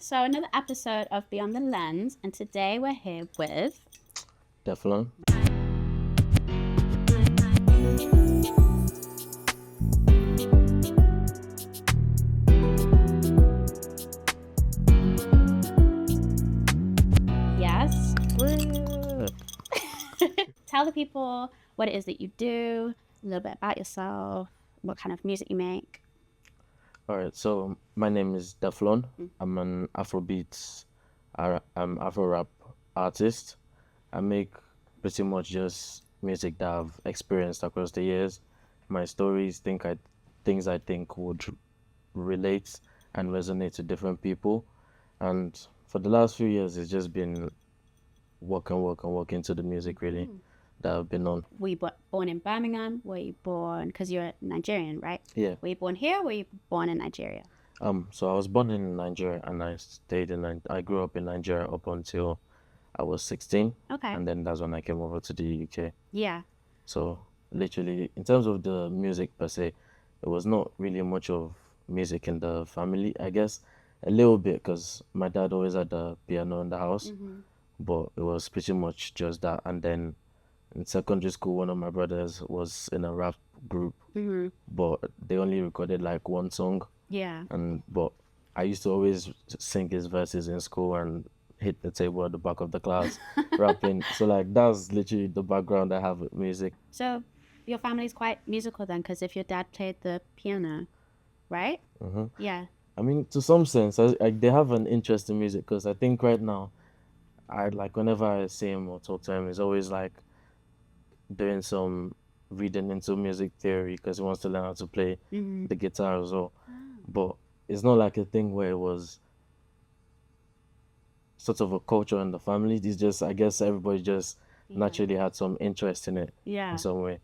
So another episode of Beyond the Lens, and today we're here with Deflon. yes, Thru. Tell the people what it is that you do, a little bit about yourself, what kind of music you make. All right, so my name is Deflon. I'm an Afrobeats, Afro rap artist. I make pretty much just music that I've experienced across the years. My stories, things I think would relate and resonate to different people. And for the last few years, it's just been working to the music really that I've been on. Were you born in Birmingham? Were you born, because you're Nigerian, right? Yeah. Were you born here or were you born in Nigeria? So I was born in Nigeria and I grew up in Nigeria up until I was 16. Okay. And then that's when I came over to the UK. Yeah. So literally, in terms of the music per se, it was not really much of music in the family, I guess. A little bit because my dad always had the piano in the house, but it was pretty much just that. And then in secondary school, one of my brothers was in a rap group, but they only recorded like one song. Yeah. But I used to always sing his verses in school and hit the table at the back of the class rapping. So like that's literally the background I have with music. So your family's quite musical then, because if your dad played the piano, right? Yeah. I mean, to some sense, they have an interest in music because I think right now, I like whenever I see him or talk to him, he's always like doing some reading into music theory because he wants to learn how to play the guitar as well. But it's not like a thing where it was sort of a culture in the family. It's just, I guess everybody just naturally had some interest in it Yeah. in some way.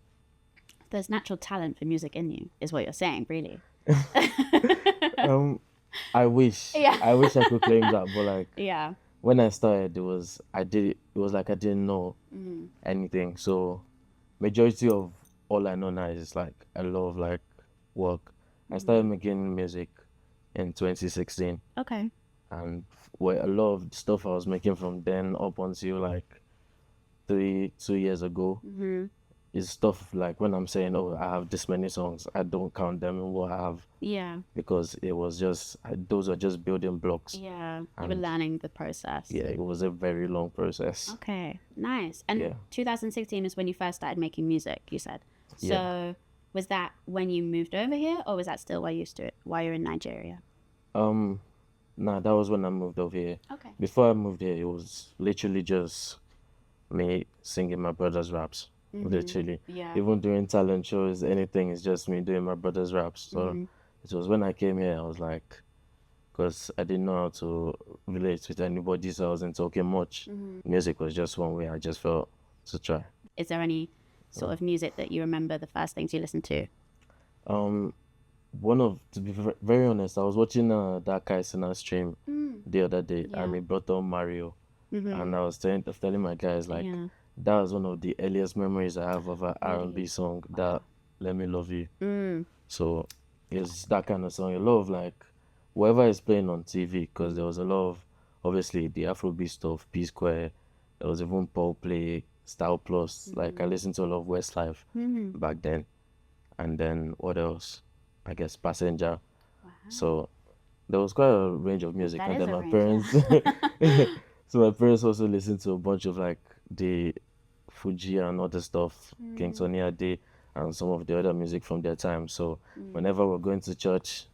There's natural talent for music in you, is what you're saying, really. I wish. Yeah. I wish I could claim that, but like Yeah. when I started, it was like I didn't know anything. So majority of all I know now is like a lot of like work. I started making music in 2016, Okay. and a lot of stuff I was making from then up until like 2 years ago is stuff like when I'm saying, oh, I have this many songs, I don't count them in what I have Yeah. because it was just those are just building blocks. Yeah. You were And learning the process. yeah, it was a very long process. Okay. Nice. And Yeah. 2016 is when you first started making music, you said. So Yeah. was that when you moved over here, or was that still while you're in Nigeria? Nah, that was when I moved over here. Okay. Before I moved here, it was literally just me singing my brother's raps. Literally. Yeah. Even during talent shows, anything, it's just me doing my brother's raps. So it was when I came here, I was like, because I didn't know how to relate with anybody, so I wasn't talking much. Music was just one way I just felt to try. Is there any sort of music that you remember the first things you listened to? To be very honest, I was watching that Kaisina stream the other day, Yeah. and he brought on Mario, and I was telling my guys like Yeah. that was one of the earliest memories I have of an R&B song, that "Let Me Love You." So it's that kind of song. A lot of like whoever is playing on TV, because there was a lot of obviously the Afrobeat stuff, P Square. There was even Paul Play, Style Plus. Like I listened to a lot of Westlife back then, and then what else? I guess Passenger. So there was quite a range of music, That and is then a my range, parents. So my parents also listened to a bunch of like the Fuji and other stuff, King Tony Ade, and some of the other music from their time. So whenever we're going to church,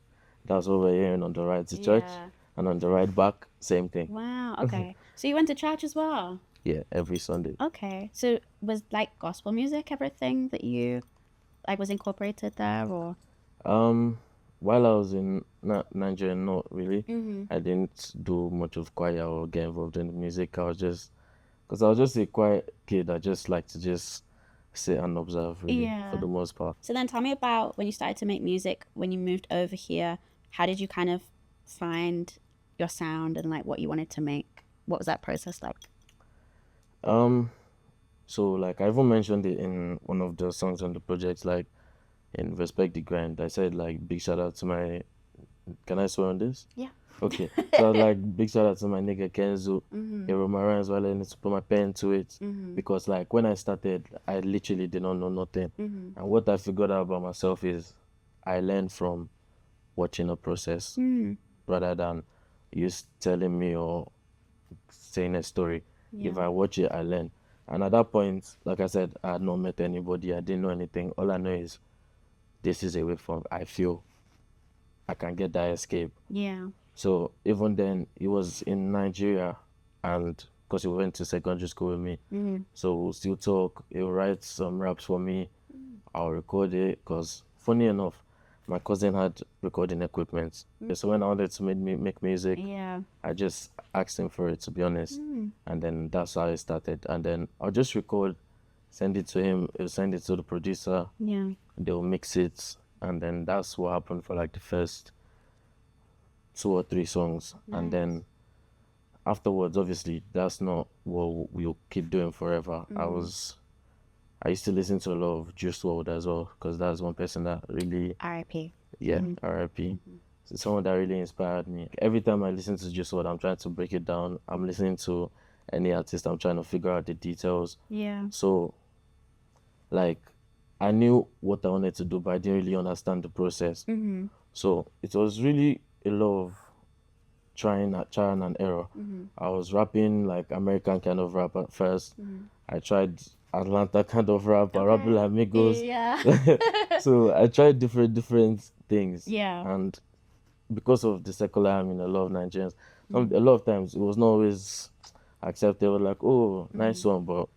that's what we're hearing on the ride to church, Yeah. and on the ride back, same thing. Wow. Okay. So you went to church as well? Yeah, every Sunday. Okay. So was like gospel music everything that you like was incorporated there, or? While I was in Nigeria, not really. I didn't do much of choir or get involved in music. Because I was just a quiet kid. I just like to just sit and observe, really, for Yeah. the most part. So then tell me about when you started to make music, when you moved over here. How did you kind of find your sound and like what you wanted to make? What was that process like? So like I even mentioned it in one of the songs on the project, like in Respect the Grind. I said like big shout out to my. Can I swear on this? Yeah. Okay. So I was like, big shout out to my nigga Kenzo, Romaran as well. I need to put my pen to it because like when I started, I literally did not know nothing. And what I figured out about myself is I learned from watching a process rather than you telling me or saying a story. If I watch it, I learn. And at that point, like I said, I had not met anybody. I didn't know anything. All I know is this is a way from I feel I can get that escape. Yeah. So even then, he was in Nigeria, and because he went to secondary school with me, so we'll still talk. He'll write some raps for me. I'll record it. Because funny enough, my cousin had recording equipment. So when I wanted to make music, Yeah. I just asked him for it, to be honest. And then that's how it started. And then I'll just record, send it to him. He'll send it to the producer. Yeah. They'll mix it, and then that's what happened for like the first 2 or 3 songs. And then afterwards, obviously, that's not what we'll keep doing forever. I used to listen to a lot of Juice WRLD as well, because that's one person that really, R.I.P. R.I.P. So someone that really inspired me. Every time I listen to Juice WRLD, I'm trying to break it down. I'm listening to any artist, I'm trying to figure out the details. Yeah. So like I knew what I wanted to do, but I didn't really understand the process. So it was really a lot of trial and error. I was rapping like American kind of rap at first. I tried Atlanta kind of rap, I rapping like Migos. Yeah. So I tried different things. Yeah. And because of the secular in a lot of Nigerians, a lot of times it was not always acceptable. Like, oh, nice one, but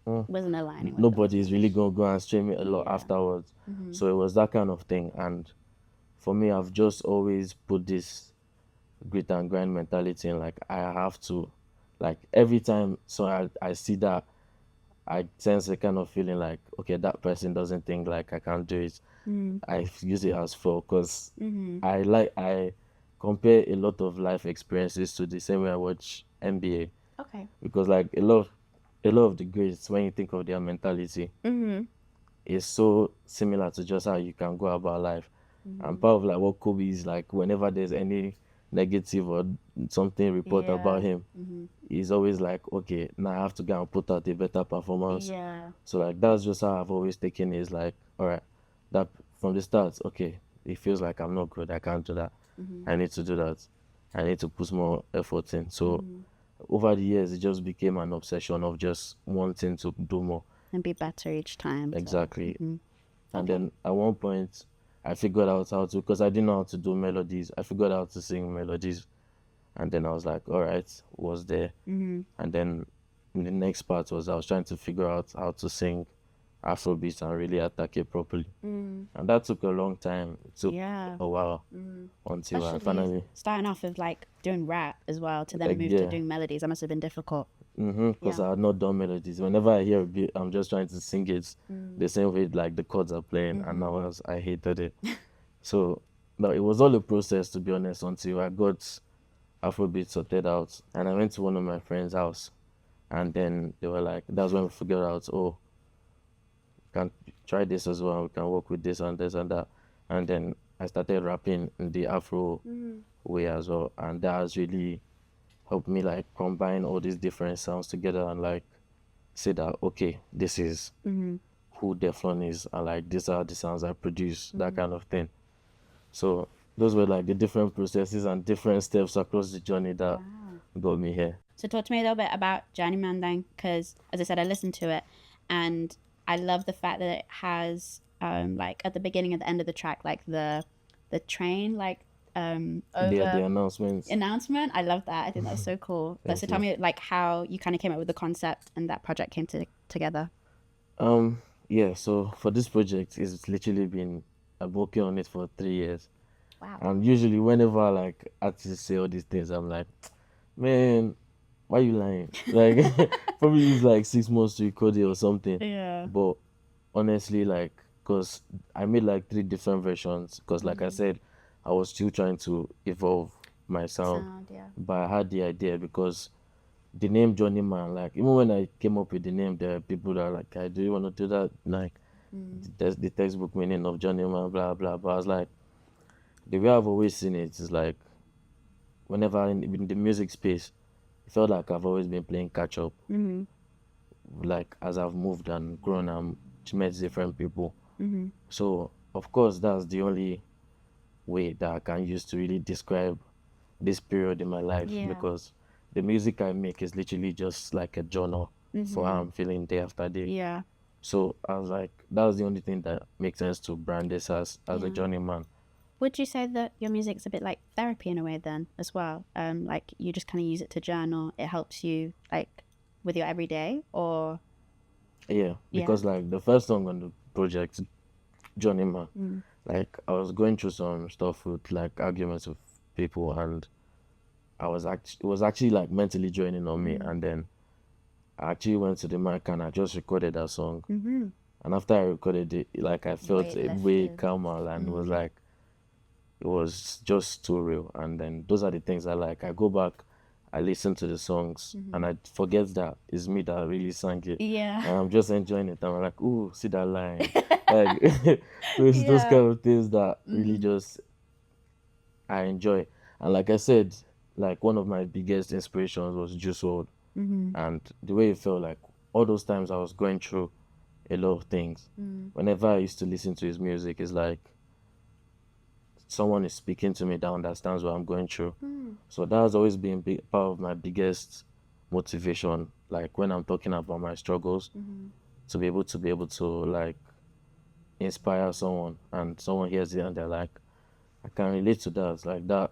Wasn't aligning with nobody is really gonna go and stream it a lot Yeah. afterwards. So it was that kind of thing. And for me, I've just always put this grit and grind mentality in. Like I have to, like every time so I see that, I sense a kind of feeling like, okay, that person doesn't think like I can do it. I use it as fuel because I compare a lot of life experiences to the same way I watch NBA. Okay. Because like a lot of the greats, when you think of their mentality, is so similar to just how you can go about life. And part of like what Kobe is like, whenever there's any negative or something report about him, he's always like, okay, now I have to go and put out a better performance. Yeah. So like that's just how I've always taken it. Is like, all right, that from the start, okay, it feels like I'm not good, I can't do that. I need to do that. I need to put more effort in. So over the years, it just became an obsession of just wanting to do more. And be better each time. Exactly. And then at one point, I figured out how to, because I didn't know how to do melodies. I figured out how to sing melodies. And then I was like, all right, was there. And then the next part was I was trying to figure out how to sing Afrobeats and really attack it properly. And that took a long time. It took Yeah. a while until I Especially finally. starting off with like doing rap as well to then move yeah. to doing melodies. That must have been difficult. Because I had not done melodies. Whenever I hear a beat, I'm just trying to sing it the same way like the chords are playing, and I hated it. So, no, it was all a process, to be honest, until I got Afrobeat sorted out, and I went to one of my friends' house, and then they were like, that's when we figured out, oh, can try this as well. We can work with this and this and that, and then I started rapping in the Afro way as well, and that has really helped me like combine all these different sounds together and like say that, okay, this is who Deflon is, and like these are the sounds I produce, that kind of thing. So those were like the different processes and different steps across the journey that got me here. So talk to me a little bit about Journeyman then, because as I said, I listened to it and I love the fact that it has like at the beginning and the end of the track, like the train, like over The announcement. I love that. I think that was so cool. So tell me like how you kind of came up with the concept and that project came together. Yeah, so for this project, it's literally been, I'm working on it for 3 years. Wow. And usually whenever like artists say all these things, I'm like, man, why you lying? Like probably use like 6 months to record it or something. Yeah. But honestly, like, because I made like 3 different versions, because like I said, I was still trying to evolve my sound. Yeah. But I had the idea because the name Journeyman, like even when I came up with the name, there are people that are like, I do you want to do that? Like the textbook meaning of Journeyman, blah blah. But I was like, the way I've always seen it is like, whenever in the music space, it felt like I've always been playing catch up. Mm-hmm. Like as I've moved and grown and met different people. Mm-hmm. So of course that's the only way that I can use to really describe this period in my life, Yeah. because the music I make is literally just like a journal for how Mm-hmm. I'm feeling day after day. Yeah. So I was like, that was the only thing that makes sense to brand this as a Yeah. journeyman. Would you say that your music's a bit like therapy in a way then as well? Like you just kind of use it to journal. It helps you like with your everyday, or Yeah, yeah. because like the first song on the project, Journeyman, Mm. like I was going through some stuff with like arguments with people, and it was actually like mentally draining on me. Mm. And then I actually went to the mic and I just recorded that song. Mm-hmm. And after I recorded it, like I felt Weight a way lifted. calmer, and it was Mm. like it was just too real. And then those are the things I like. I go back, I listen to the songs, Mm-hmm. and I forget that it's me that really sang it. Yeah. And I'm just enjoying it. I'm like, ooh, see that line. Like so it's those Yeah. kind of things that really Mm-hmm. just I enjoy. And like I said, like one of my biggest inspirations was Juice WRLD. Mm-hmm. And the way it felt like all those times I was going through a lot of things. Mm. Whenever I used to listen to his music, it's like someone is speaking to me that understands what I'm going through. Mm. So that has always been part of my biggest motivation. Like when I'm talking about my struggles, Mm-hmm. to be able to like inspire someone, and someone hears it and they're like, I can relate to that. Like that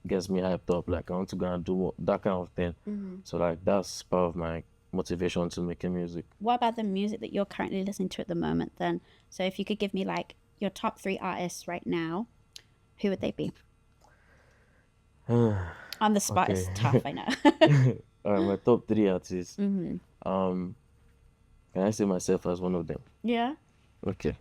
gets me hyped up. Like I want to go and do that kind of thing. Mm-hmm. So like that's part of my motivation to making music. What about the music that you're currently listening to at the moment then? So if you could give me like your top 3 artists right now, who would they be? On the spot is Okay. tough, I know. All right, my top three artists. Mm-hmm. Um, can I say myself as one of them? Yeah, Okay.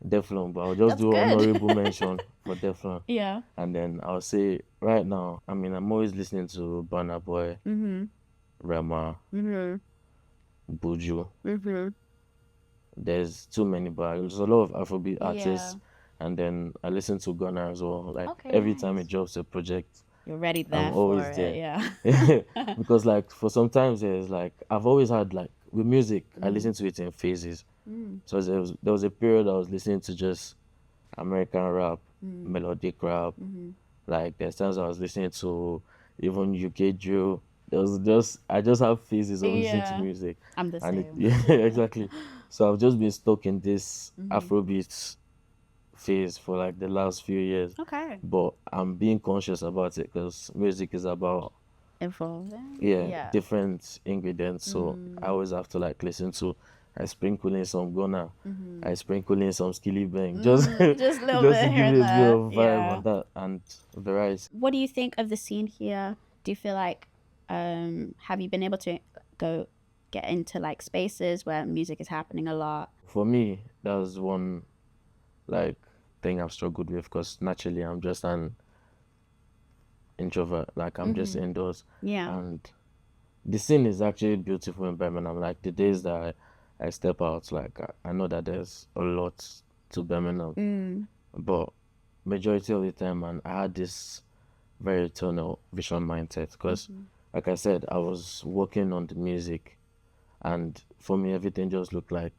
Deflon, but I'll just that's do good. honorable mention for Deflon. Yeah. And then I'll say right now, I mean, I'm always listening to Burna Boy, Mm-hmm. Rema, Mm-hmm. Buju. Mm-hmm. There's too many, but there's a lot of Afrobeat Yeah. artists. And then I listen to Gunna as well. Like Okay, every time nice. it drops a project, You're ready I'm there for always it, there. yeah. Because like for sometimes there's like I've always had like with music, I Mm. listen to it in phases. Mm. So there was a period I was listening to just American rap, Mm. melodic rap. Mm-hmm. Like there's times I was listening to even UK drill. There was just I just have phases of listening to Yeah. music, I'm the and same. yeah, exactly. So I've just been stuck in this Mm-hmm. Afrobeats phase for like the last few years. Okay. But I'm being conscious about it because music is about Evolving. yeah Yeah. different ingredients. So I Mm. always have to like listen to. I sprinkle in some Ghana, Mm-hmm. I sprinkle in some Skilly Bang, just Just a little just to bit here give and it a bit there. of vibe Yeah. and that and variety. What do you think of the scene here? Do you feel like have you been able to go get into like spaces where music is happening a lot? For me, that was one like thing I've struggled with because naturally I'm just an introvert. Like I'm just Mm-hmm. indoors, Yeah. and the scene is actually beautiful in Birmingham. Like the days that I step out, like I know that there's a lot to Birmingham, Mm. but majority of the time, man, I had this very tunnel vision mindset because, Mm-hmm. like I said, I was working on the music, and for me, everything just looked like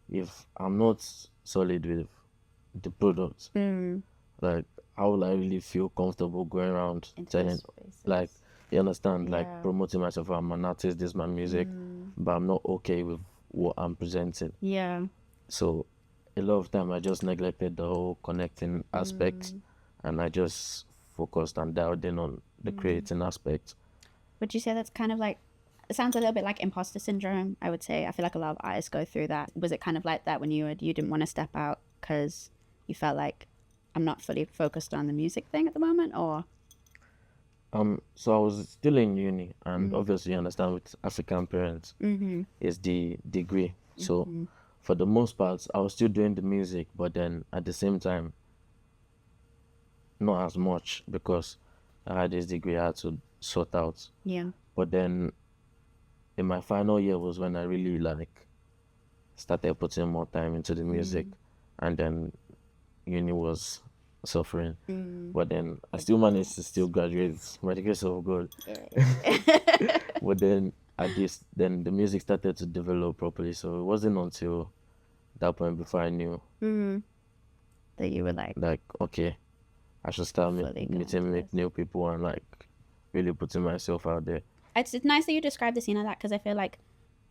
if I'm not solid with the product, Mm. like how will I really feel comfortable going around Into telling, those spaces. like, you understand, like Yeah. promoting myself. I'm an artist, this is my music, Mm. but I'm not okay with what I'm presenting. Yeah. So a lot of time I just neglected the whole connecting aspect, Mm. and I just focused and dialed in on the Mm. creating aspect. Would you say that's kind of like it sounds a little bit like imposter syndrome, I would say. I feel like a lot of artists go through that. Was it kind of like that when you didn't want to step out because you felt like I'm not fully focused on the music thing at the moment, or So I was still in uni, and Mm. obviously you understand with African parents, mm-hmm. is the degree. So Mm-hmm. for the most part, I was still doing the music, but then at the same time, not as much because I had this degree I had to sort out. Yeah. But then in my final year was when I really like started putting more time into the music, Mm. and then uni was suffering. Mm. But then I still managed to still graduate by the grace of God. Yeah. But then then the music started to develop properly. So it wasn't until that point before I knew Mm. That you were like like, okay, I should start fully going to meeting this. new people and like really putting myself out there. It's nice that you describe the scene like that, because I feel like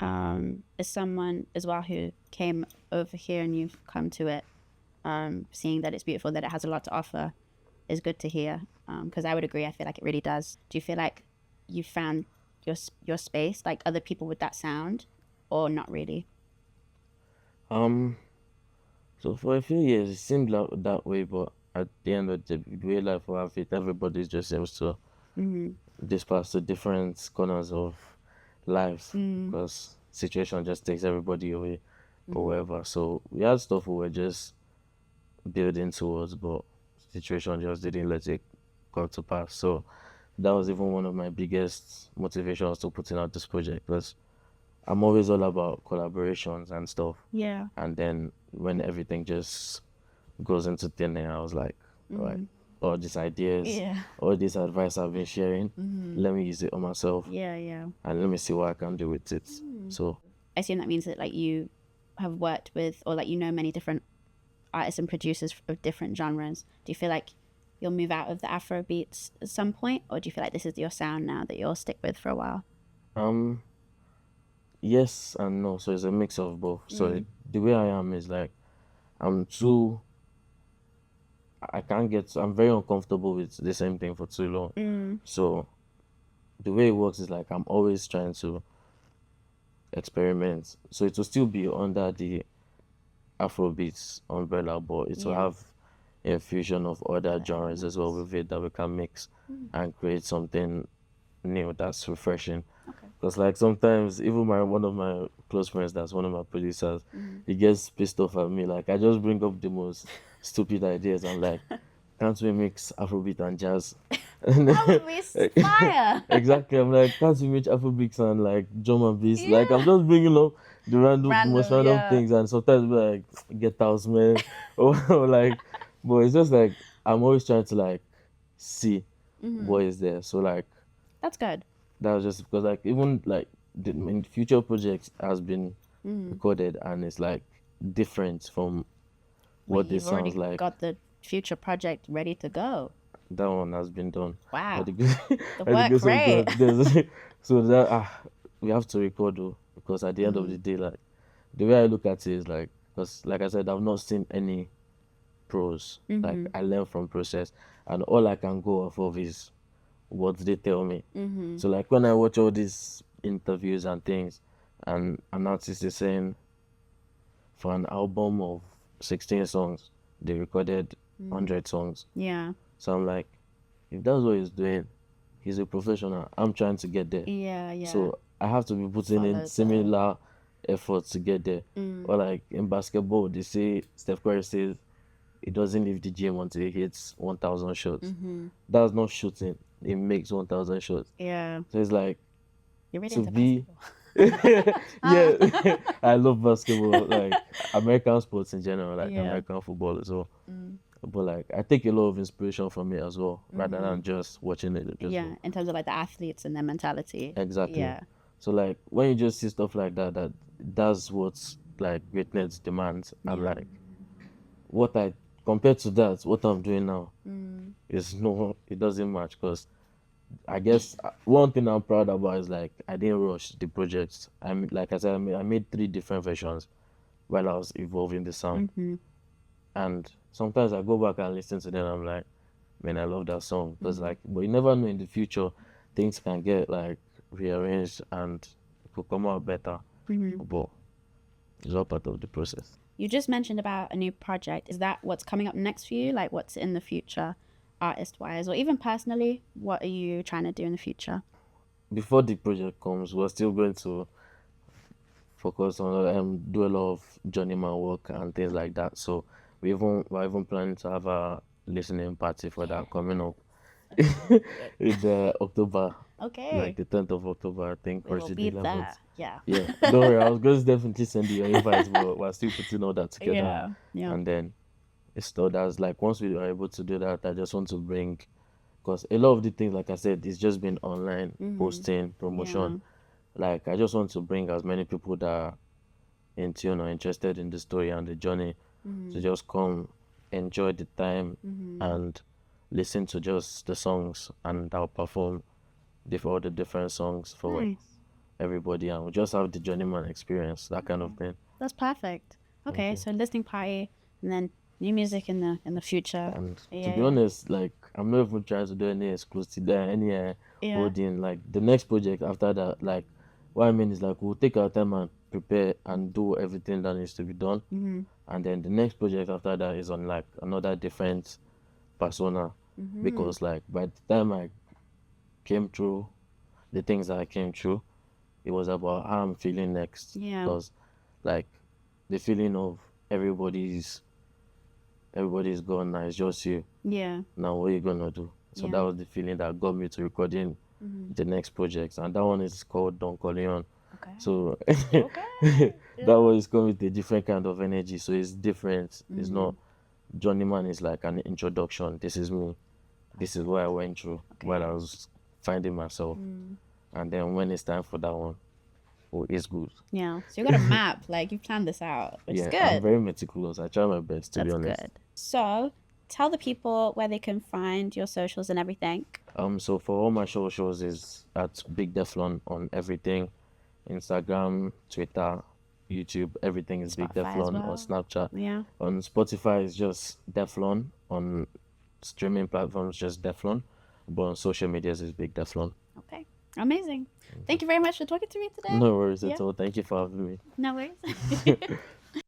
as someone as well who came over here and you've come to it, seeing that it's beautiful, that it has a lot to offer, is good to hear. Because I would agree, I feel like it really does. Do you feel like you found your space, like other people with that sound, or not really? Um, so for a few years it seemed like that way, but at the end of the way life will have it, everybody just seems to Mm-hmm. disperse to different corners of life Mm. because situation just takes everybody away or Mm-hmm. whatever. So we had stuff we were just building towards, but situation just didn't let it come to pass. So that was even one of my biggest motivations to putting out this project because I'm always all about collaborations and stuff. Yeah. And then when everything just goes into thin air, I was like, all right, Mm-hmm. all these ideas, Yeah. all this advice I've been sharing, Mm-hmm. let me use it on myself Yeah, yeah. and let me see what I can do with it. So I assume that means that like you have worked with, or like you know many different artists and producers of different genres. Do you feel like you'll move out of the Afro beats at some point, or do you feel like this is your sound now that you'll stick with for a while? um yes and no. So it's a mix of both. So the way I am is like I'm too I can't get I'm very uncomfortable with the same thing for too long. Mm. So the way it works is like I'm always trying to experiment. So it will still be under the Afrobeats umbrella, but it will Yeah. have infusion of other genres as well elements. with it that we can mix and create something new that's refreshing. Okay. Because like sometimes even my one of my close friends that's one of my producers, he gets pissed off at me. Like I just bring up the most stupid ideas. I'm like, can't we mix Afrobeat and jazz? That would be fire. Exactly. I'm like, can't we mix Afrobeats and like drum and bass? Like I'm Yeah. just bringing up the most Random, random yeah. things, and sometimes we're like, get house man, or like, but it's just like I'm always trying to like see what is there. So like That's good. that was just because like even like the in future projects has been recorded and it's like different from what You've this sounds already like. got the future project ready to go. That one has been done. By Wow. the grace, The by the work grace of rate. God. So that we have to record though because at the end of the day, like the way I look at it is like because like I said, I've not seen any pros. Like I learn from process, and all I can go off of is what they tell me. So like when I watch all these interviews and things, and an artist is saying for an album of 16 songs, they recorded 100 songs. Yeah. So I'm like, if that's what he's doing, he's a professional. I'm trying to get there. Yeah, yeah. So I have to be putting in Follow similar efforts to get there. Or like in basketball, they say Steph Curry says he doesn't leave the gym until he hits 1,000 shots. That's not shooting. He makes 1,000 shots. Yeah. So it's like You're really to into be basketball. yeah, I love basketball, like American sports in general, like Yeah. American football as well. But like I take a lot of inspiration from it as well, rather than just watching it. Just Yeah, in terms of like the athletes and their mentality. exactly. Yeah. So like when you just see stuff like that, that's what's like greatness demands. I'm like, what I compared to that, what I'm doing now is no, it doesn't match. Because I guess one thing I'm proud about is like I didn't rush the project. Like I said, I made 3 different versions while I was evolving the sound. And sometimes I go back and listen to them. I'm like, man, I love that song because like, but you never know in the future things can get like rearranged and it could come out better. But it's all part of the process. You just mentioned about a new project. Is that what's coming up next for you? Like what's in the future, artist wise, or even personally? What are you trying to do in the future? Before the project comes, we're still going to focus on do a lot of journeyman work and things like that. So we're even planning to have a listening party for that coming up in October, Okay. like the 10th of October, I think, We or will is it be the 11th? there. Yeah. Yeah, don't worry, I was going to definitely send you your invites, but we're still putting all that together. Yeah. Yeah. And then it's still that's like once we are able to do that, I just want to bring because a lot of the things, like I said, it's just been online posting Yeah. promotion. Like I just want to bring as many people that are in tune or interested in the story and the journey to just come enjoy the time and listen to just the songs, and I'll perform all the different songs for Nice. everybody, and we just have the Journeyman experience, that kind of thing. That's perfect. Okay, Okay. so listening party and then new music in the future. And to Yeah, be yeah. honest, like I'm not even trying to do any exclusive, any Yeah. holding. Like the next project after that, like what I mean is like we'll take our time and prepare and do everything that needs to be done, and then the next project after that is on like another different persona, because like by the time I came through the things that I came through, it was about how I'm feeling next, Yeah. because like the feeling of everybody's everybody's gone now, it's just you. Yeah. Now what are you gonna do? So Yeah. that was the feeling that got me to recording the next project, and that one is called Don Corleone. Okay. So Okay. that one is coming with a different kind of energy. So it's different. It's not Journeyman is like an introduction. This is me. This is what I went through while I was finding myself. And then when it's time for that one, oh, it's good. Yeah. So you got a map, like you planned this out, which is Yeah, I'm good. very meticulous. I try my best, to be That's honest. good. So tell the people where they can find your socials and everything. So for all my shows is at Big Deflon on everything, Instagram, Twitter, YouTube, everything is Big Spotify as Deflon. On well. Snapchat, Yeah. on Spotify is just Deflon. On streaming platforms, just Deflon. But on social medias is Big Deflon. Okay. Amazing. Thank you very much for talking to me today. No worries Yeah. at all. Thank you for having me. No worries.